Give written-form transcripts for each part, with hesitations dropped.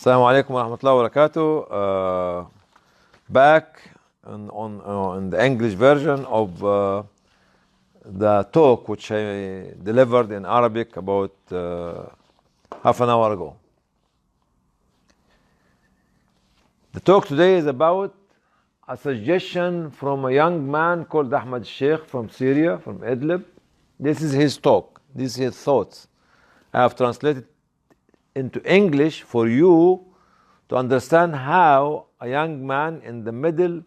Assalamu alaikum wa rahmatullahi wa barakatuh. Back in the English version of the talk which I delivered in Arabic about half an hour ago. The talk today is about a suggestion from a young man called Ahmad Sheikh from Syria, from Idlib. This is his talk, these are his thoughts. I have translated into English for you to understand how a young man in the middle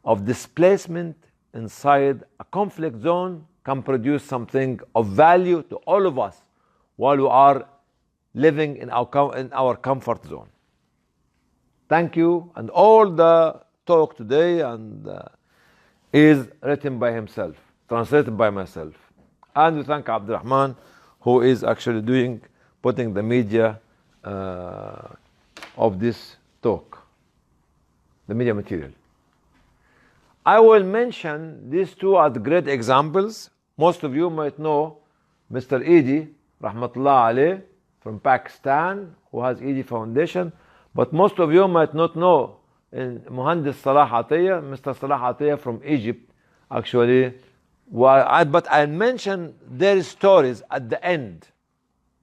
of displacement inside a conflict zone can produce something of value to all of us while we are living in our comfort zone. Thank you. And all the talk today is written by himself, translated by myself. And we thank Abdurrahman, who is actually putting the media of this talk, the media material. I will mention these two as great examples. Most of you might know Mr. Eidi, Rahmatullah Alayh, from Pakistan, who has Eidi Foundation, but most of you might not know Muhandis Salah Atiyah, Mr. Salah Atiyah from Egypt, actually. But I mention their stories at the end,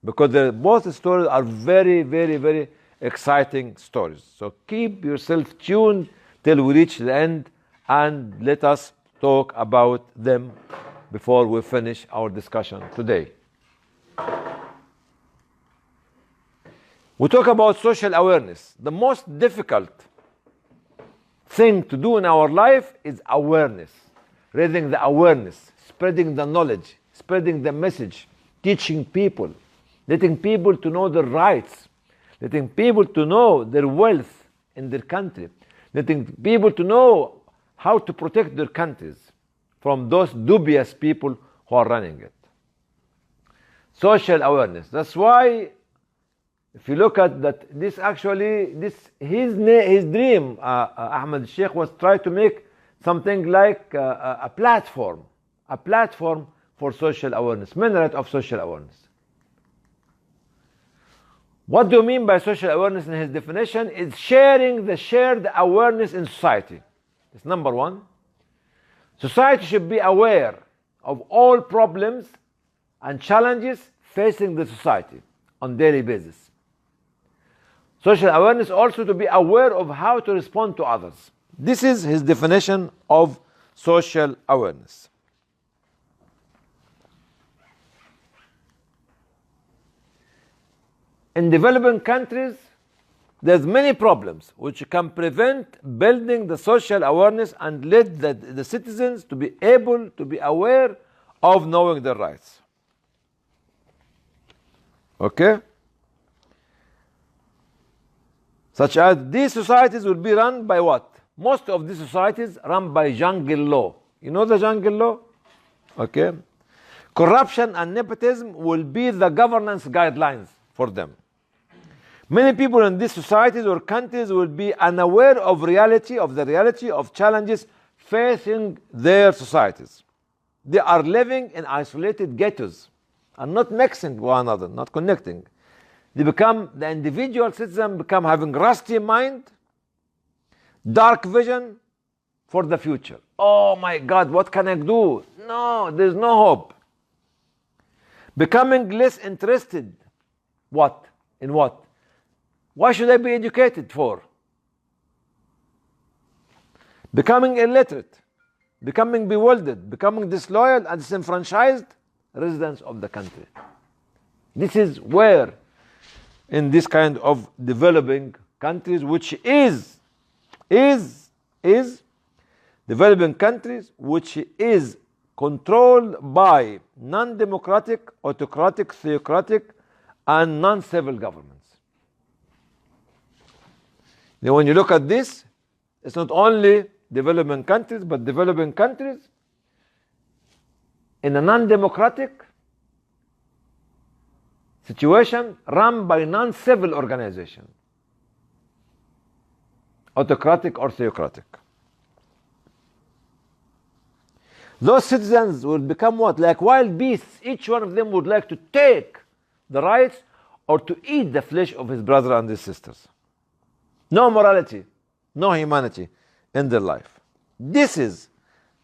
because both stories are very, very, very exciting stories. So keep yourself tuned till we reach the end and let us talk about them before we finish our discussion today. We talk about social awareness. The most difficult thing to do in our life is awareness, raising the awareness, spreading the knowledge, spreading the message, teaching people, letting people to know their rights, letting people to know their wealth in their country, letting people to know how to protect their countries from those dubious people who are running it. Social awareness. That's why, if you look at that, his dream, Ahmad Sheikh, was try to make something like a platform for social awareness, minaret of social awareness. What do you mean by social awareness in his definition? It's sharing the shared awareness in society. It's number one. Society should be aware of all problems and challenges facing the society on daily basis. Social awareness also to be aware of how to respond to others. This is his definition of social awareness. In developing countries, there's many problems which can prevent building the social awareness and let the citizens to be able to be aware of knowing their rights. Okay? Such as these societies will be run by what? Most of these societies run by jungle law. You know the jungle law? Okay? Corruption and nepotism will be the governance guidelines for them. Many people in these societies or countries will be unaware of the reality of challenges facing their societies. They are living in isolated ghettos and not mixing with one another, not connecting. The individual citizen become having rusty mind, dark vision for the future. Oh my God, what can I do? No, there's no hope. Becoming less interested. What? In what? Why should I be educated for? Becoming illiterate, becoming bewildered, becoming disloyal and disenfranchised residents of the country. This is where, in this kind of developing countries, which is developing countries, which is controlled by non-democratic, autocratic, theocratic, and non-civil governments. Now, when you look at this, it's not only developing countries, but developing countries in a non-democratic situation run by non-civil organization, autocratic or theocratic. Those citizens will become what? Like wild beasts. Each one of them would like to take the rights or to eat the flesh of his brother and his sisters. no morality, no humanity in their life. This is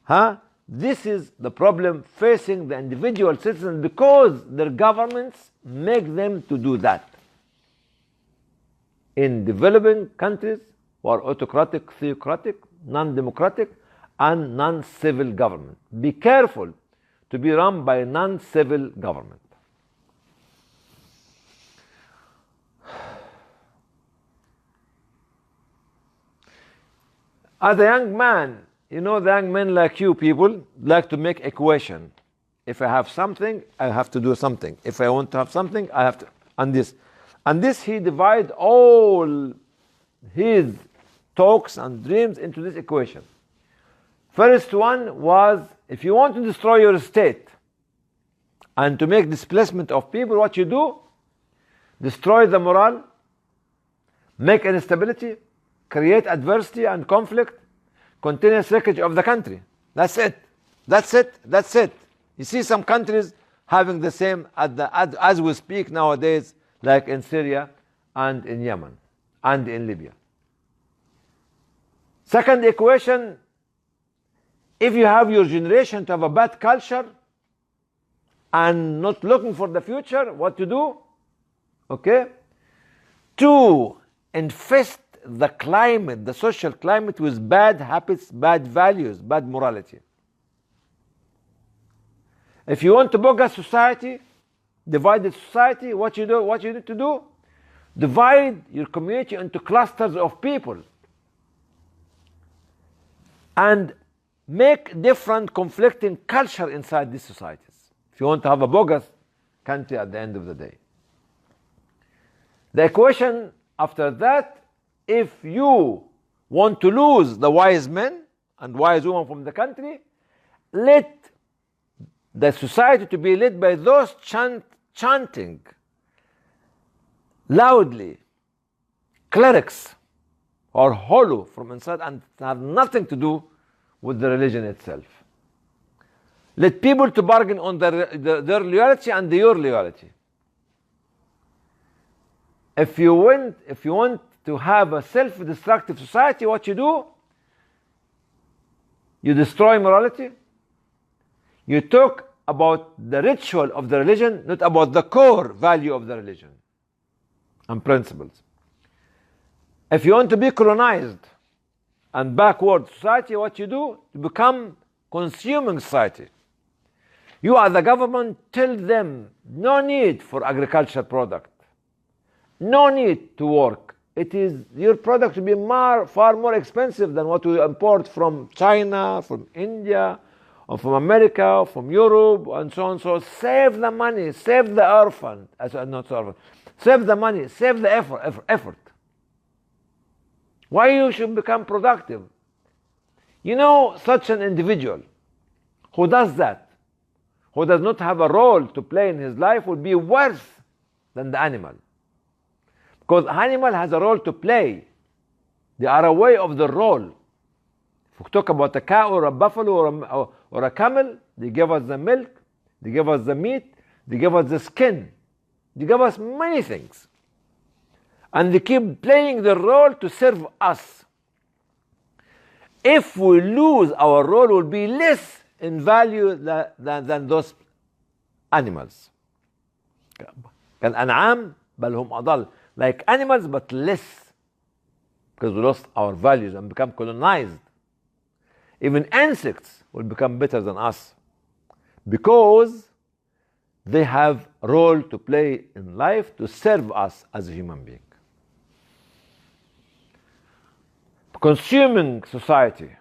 the problem facing the individual citizens because their governments make them to do that. In developing countries who are autocratic, theocratic, non-democratic, and non-civil government. Be careful to be run by a non-civil government. As a young man, you know, the young men like you people like to make equation. If I have something, I have to do something. If I want to have something, I have to, and this. And this, he divide all his talks and dreams into this equation. First one was, if you want to destroy your state and to make displacement of people, what you do? Destroy the morale, make instability, create adversity and conflict, continuous wreckage of the country. That's it. That's it. That's it. You see some countries having the same as we speak nowadays, like in Syria and in Yemen and in Libya. Second equation, if you have your generation to have a bad culture and not looking for the future, what to do? Okay? To infest the climate, the social climate, with bad habits, bad values, bad morality. If you want to bogus society, divided society, what you need to do? Divide your community into clusters of people and make different conflicting culture inside these societies. If you want to have a bogus country at the end of the day. The equation after that, if you want to lose the wise men and wise women from the country, let the society to be led by those chanting loudly clerics or hollow from inside and have nothing to do with the religion itself. Let people to bargain on their loyalty and your loyalty. If you want to have a self-destructive society, what you do? You destroy morality. You talk about the ritual of the religion, not about the core value of the religion and principles. If you want to be colonized and backward society, what you do? You become consuming society. You as the government tell them no need for agricultural product, no need to work. It is your product to be far more expensive than what we import from China, from India, or from America, from Europe, and so on. So save the money, save the orphan, not orphan, save the money, save the effort. Why you should become productive? You know, such an individual who does that, who does not have a role to play in his life, will be worse than the animal. Because animal has a role to play. They are aware of the role. If we talk about a cow or a buffalo or a camel, they give us the milk, they give us the meat, they give us the skin, they give us many things. And they keep playing the role to serve us. If we lose our role, will be less in value than those animals. كالأنعام بل هم أضل. Like animals, but less, because we lost our values and become colonized. Even insects will become better than us because they have a role to play in life to serve us as a human being. Consuming society.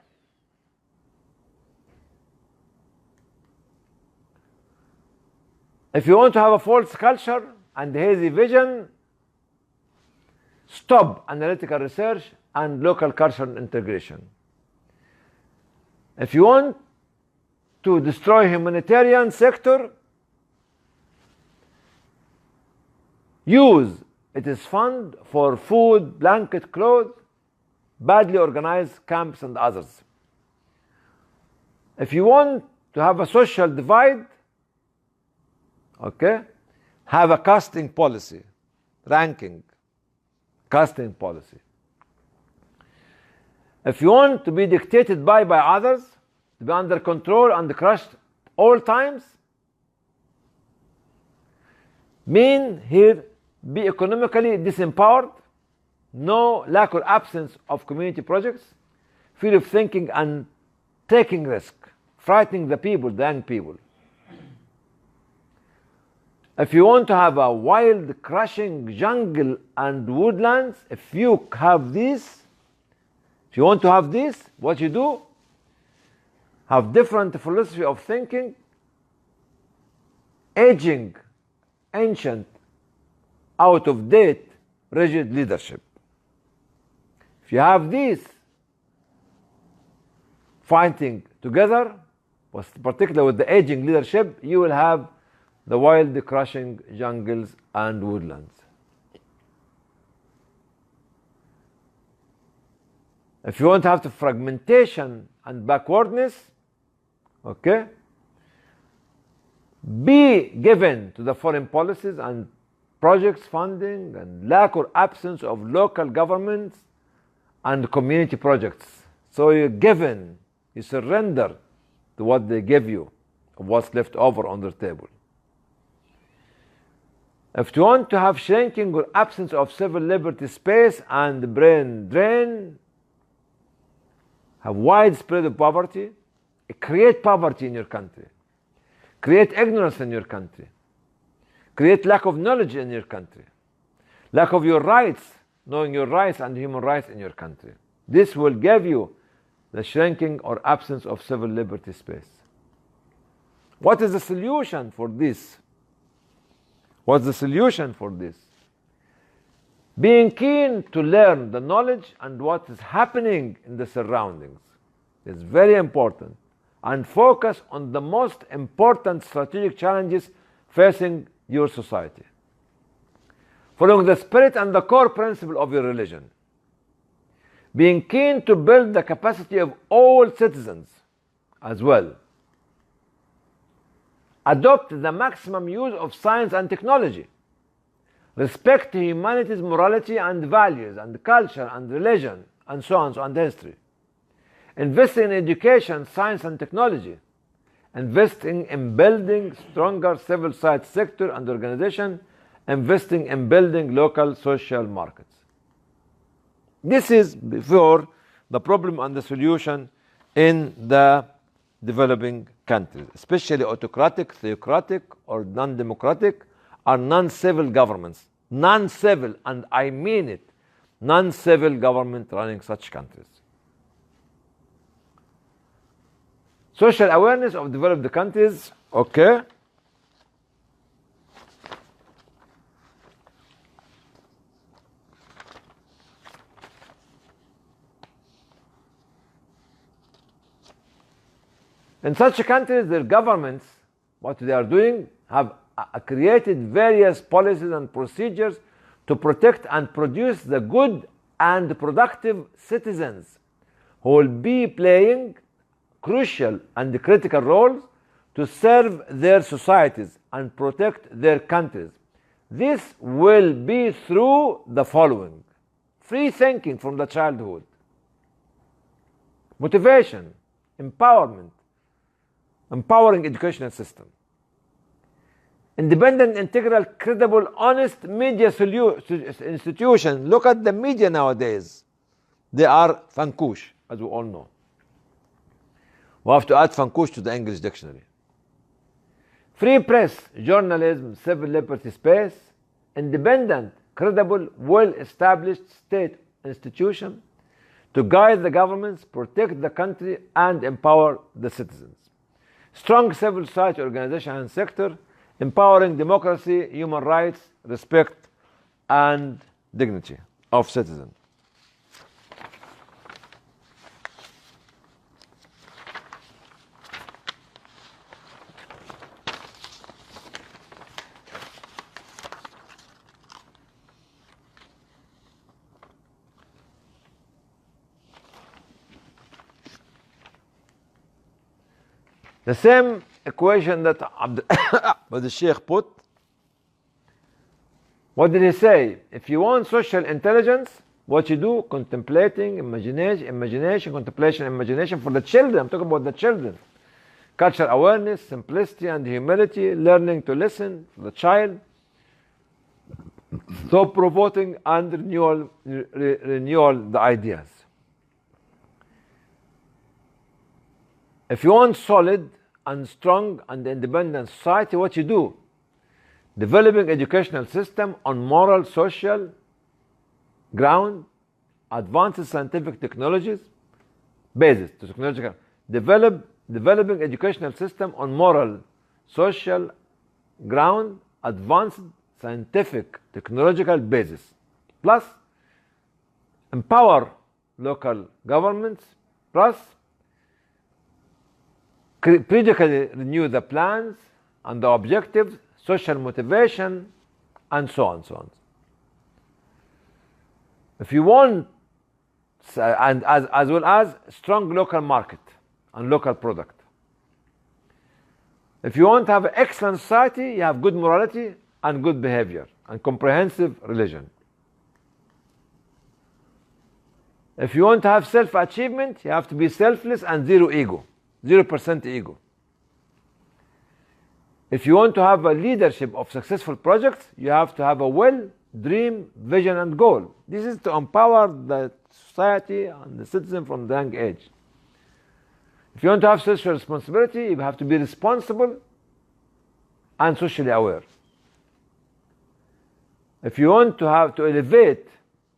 If you want to have a false culture and hazy vision, stop analytical research and local cultural integration. If you want to destroy humanitarian sector, use its fund for food, blanket, clothes, badly organized camps and others. If you want to have a social divide, okay, have a casting policy, ranking, casting policy. If you want to be dictated by others, to be under control and crushed all times, mean here be economically disempowered, no lack or absence of community projects, fear of thinking and taking risk, frightening the people, the young people. If you want to have a wild, crushing jungle and woodlands, if you have this, if you want to have this, what you do, have different philosophy of thinking, aging, ancient, out of date, rigid leadership. If you have these fighting together, particularly with the aging leadership, you will have the wild, crushing jungles and woodlands. If you want to have the fragmentation and backwardness, okay, be given to the foreign policies and projects funding and lack or absence of local governments and community projects. So you're given, you surrender to what they give you, of what's left over on the table. If you want to have shrinking or absence of civil liberty space and brain drain, have widespread of poverty, create poverty in your country, create ignorance in your country, create lack of knowledge in your country, lack of your rights, knowing your rights and human rights in your country. This will give you the shrinking or absence of civil liberty space. What is the solution for this? What's the solution for this? Being keen to learn the knowledge and what is happening in the surroundings is very important, and focus on the most important strategic challenges facing your society. Following the spirit and the core principle of your religion. Being keen to build the capacity of all citizens as well. Adopt the maximum use of science and technology. Respect humanity's morality and values and culture and religion and so on and history. Invest in education, science and technology. Investing in building stronger civil society sector and organization. Investing in building local social markets. This is before the problem and the solution in the developing countries, especially autocratic, theocratic, or non-democratic, or non-civil governments. Non-civil, and I mean it, non-civil government running such countries. Social awareness of developed countries, okay. In such countries, their governments, what they are doing, have created various policies and procedures to protect and produce the good and productive citizens who will be playing crucial and critical roles to serve their societies and protect their countries. This will be through the following: free thinking from the childhood, motivation, empowerment, empowering educational system, independent, integral, credible, honest media institution. Look at the media nowadays. They are fankush, as we all know. We have to add fankush to the English dictionary. Free press, journalism, civil liberty space, independent, credible, well-established state institution to guide the governments, protect the country, and empower the citizens. Strong civil society organization and sector, empowering democracy, human rights, respect, and dignity of citizens. The same equation that the Sheikh put, what did he say? If you want social intelligence, what you do, contemplating, imagination, contemplation, imagination for the children. I'm talking about the children. Cultural awareness, simplicity and humility, learning to listen for the child, thought-provoking and renewal the ideas. If you want solid and strong and independent society, what you do? Developing educational system on moral, social ground, advanced scientific technologies, basis to technological. Developing educational system on moral, social ground, advanced scientific technological basis. Plus, empower local governments. Plus, periodically renew the plans and the objectives, social motivation, and so on, so on. If you want, and as well as strong local market and local product. If you want to have an excellent society, you have good morality and good behavior and comprehensive religion. If you want to have self-achievement, you have to be selfless and zero ego, 0% ego. If you want to have a leadership of successful projects, you have to have a will, dream, vision, and goal. This is to empower the society and the citizen from the young age. If you want to have social responsibility, you have to be responsible and socially aware. If you want to have to elevate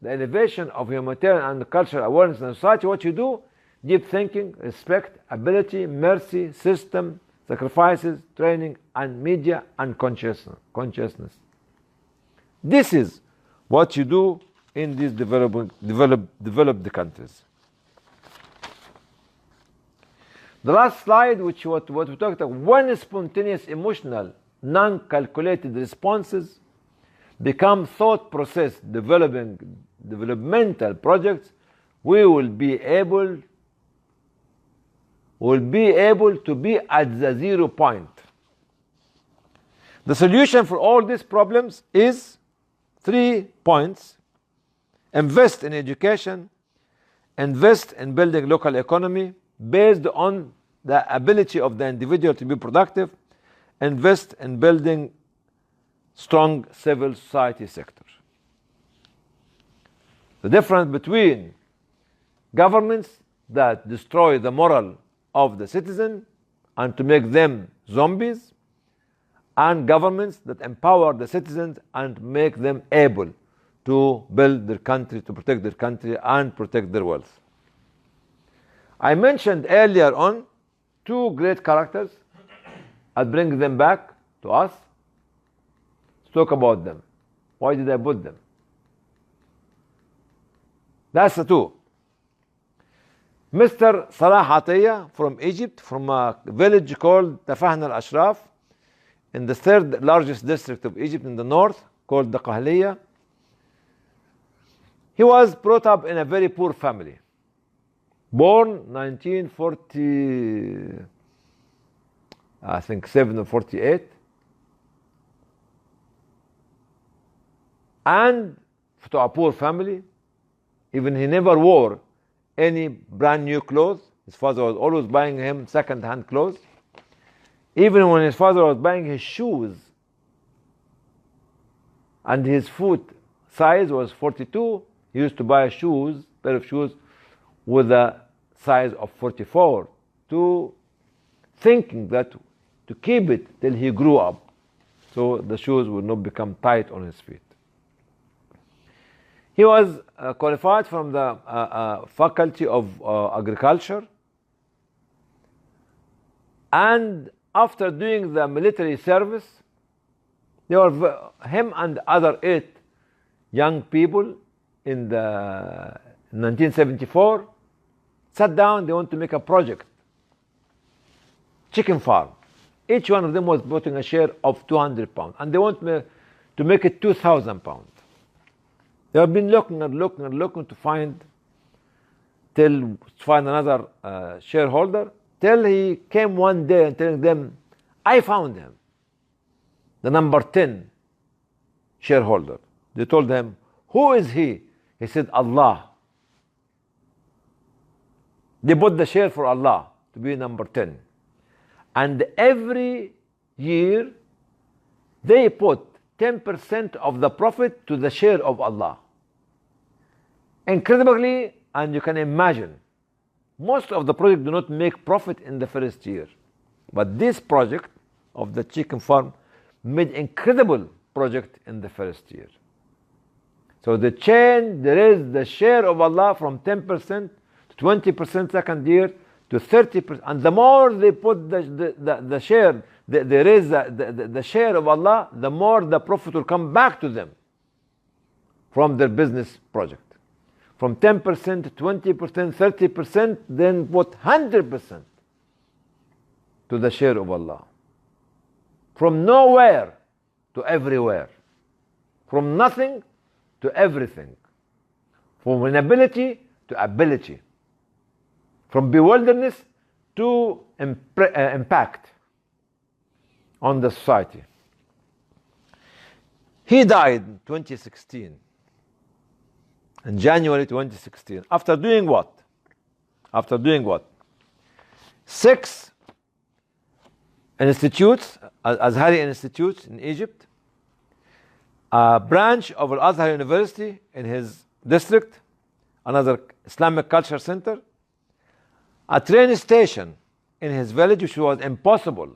the elevation of humanitarian and cultural awareness in society, what you do? Deep thinking, respect, ability, mercy, system, sacrifices, training, and media and consciousness. This is what you do in these developed countries. The last slide, which what we talked about, when spontaneous, emotional, non-calculated responses become thought process developmental projects, we will be able to be at the 0 point. The solution for all these problems is 3 points. Invest in education, invest in building local economy based on the ability of the individual to be productive, invest in building strong civil society sector. The difference between governments that destroy the moral of the citizen and to make them zombies, and governments that empower the citizens and make them able to build their country, to protect their country and protect their wealth. I mentioned earlier on 2 great characters. I'll bring them back to us to talk about them. Why did I put them? That's the 2. Mr. Salah Atiyah from Egypt, from a village called Tafahna al-Ashraf, in the 3rd largest district of Egypt in the north, called the Qahliya. He was brought up in a very poor family. Born 1940, I think 7 or 48. And to a poor family, even he never wore any brand new clothes. His father was always buying him second-hand clothes. Even when his father was buying his shoes, and his foot size was 42, he used to buy pair of shoes with a size of 44, thinking that to keep it till he grew up, so the shoes would not become tight on his feet. He was qualified from the Faculty of Agriculture, and after doing the military service, him and other 8 young people in the 1974 sat down. They want to make a project, chicken farm. Each one of them was putting a share of 200 pounds, and they want to make it 2,000 pounds. They have been looking to find another shareholder, till he came one day and telling them, I found him, the number 10 shareholder. They told him, who is he? He said, Allah. They bought the share for Allah to be number 10. And every year, they put 10% of the profit to the share of Allah. Incredibly, and you can imagine, most of the projects do not make profit in the first year. But this project of the chicken farm made incredible project in the first year. So the chain, there is the share of Allah from 10% to 20% second year to 30%. And the more they put the share, they raise the share of Allah, the more the profit will come back to them from their business project. From 10%, 20%, 30%, then put 100% to the share of Allah. From nowhere to everywhere. From nothing to everything. From inability to ability. From bewilderness to impact on the society. He died in 2016. In January 2016. After doing what? After doing what? 6 institutes, Azhari institutes in Egypt, a branch of Al-Azhar University in his district, another Islamic Culture Center, a train station in his village, which was impossible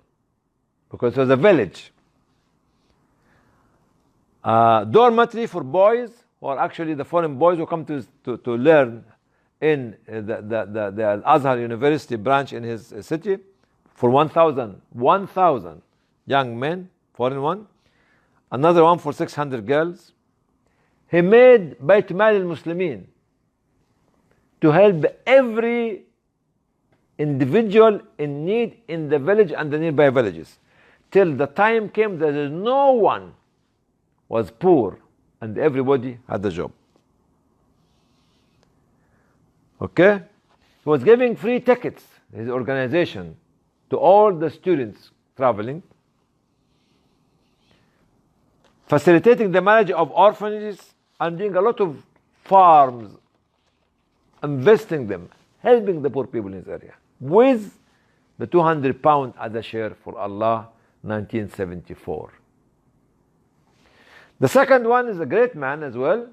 because it was a village, a dormitory for boys, who are actually the foreign boys who come to learn in the Azhar University branch in his city, for 1,000 young men, foreign one, another one for 600 girls. He made Bayt Mal al-Muslimin to help every individual in need in the village and the nearby villages. Till the time came that no one was poor and everybody had a job. Okay? He was giving free tickets, his organization, to all the students traveling, facilitating the marriage of orphanages and doing a lot of farms, investing them, helping the poor people in this area, with the 200 pounds as a share for Allah, 1974. The second one is a great man as well,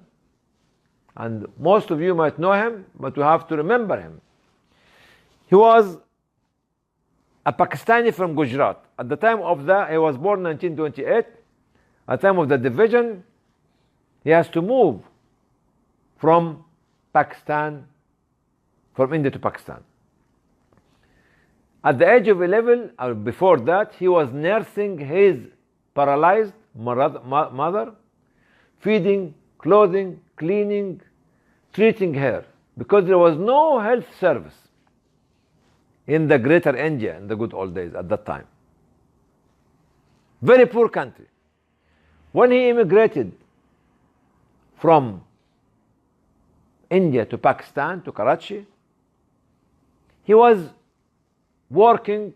and most of you might know him, but you have to remember him. He was a Pakistani from Gujarat. At the time of he was born in 1928. At the time of the division, he has to move from Pakistan, from India to Pakistan. At the age of 11, or before that, he was nursing his paralyzed mother, feeding, clothing, cleaning, treating her, because there was no health service in the greater India in the good old days at that time. Very poor country. When he immigrated from India to Pakistan, to Karachi, he was working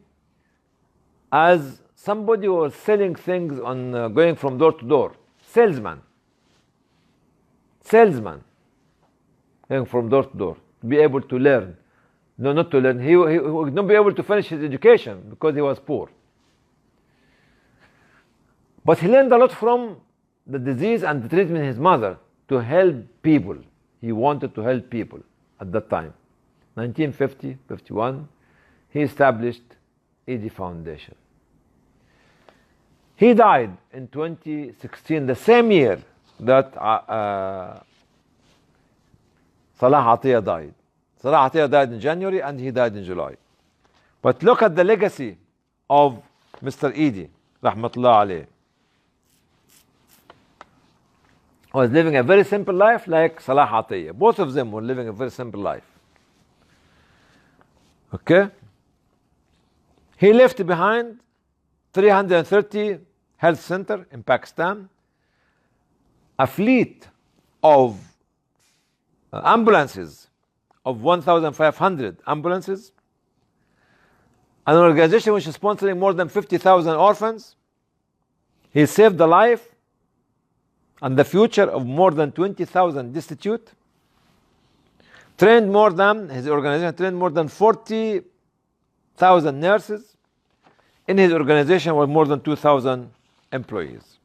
as somebody who was selling things on going from door to door. Salesman, going from door to door, to be able to learn. No, not to learn. He would not be able to finish his education because he was poor. But he learned a lot from the disease and the treatment of his mother to help people. He wanted to help people at that time. 1950, 51, he established ED Foundation. He died in 2016, the same year that Salah Atiyah died. Salah Atiyah died in January and he died in July. But look at the legacy of Mr. Eidi, rahmatullah alayh. Was living a very simple life like Salah Atiyah. Both of them were living a very simple life. Okay? He left behind 330 health center in Pakistan, a fleet of ambulances, of 1,500 ambulances, an organization which is sponsoring more than 50,000 orphans. He saved the life and the future of more than 20,000 destitute his organization trained more than 40,000 nurses. In his organization were more than 2,000 employees.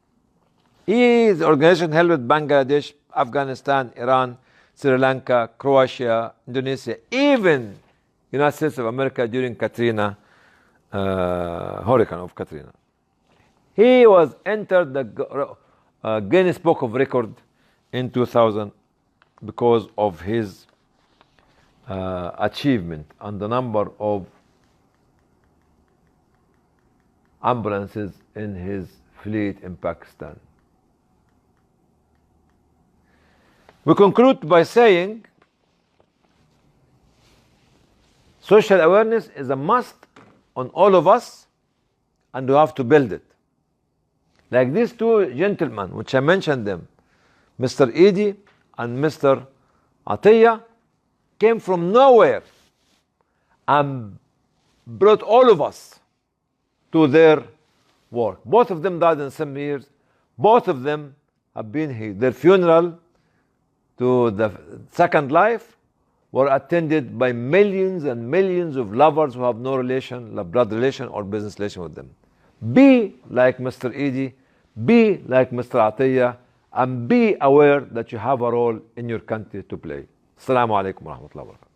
His organization helped Bangladesh, Afghanistan, Iran, Sri Lanka, Croatia, Indonesia, even United States of America during Katrina, hurricane of Katrina. He was entered the Guinness Book of Record in 2000 because of his achievement and the number of ambulances in his fleet in Pakistan. We conclude by saying social awareness is a must on all of us, and we have to build it. Like these two gentlemen, which I mentioned them, Mr. Eady and Mr. Atiyah, came from nowhere and brought all of us to their work. Both of them died in some years. Both of them have been here. Their funeral to the second life were attended by millions and millions of lovers who have no relation, blood relation or business relation with them. Be like Mr. Eady, be like Mr. Atiyah, and be aware that you have a role in your country to play. Assalamu alaikum wa rahmatullahi wa barakatuh.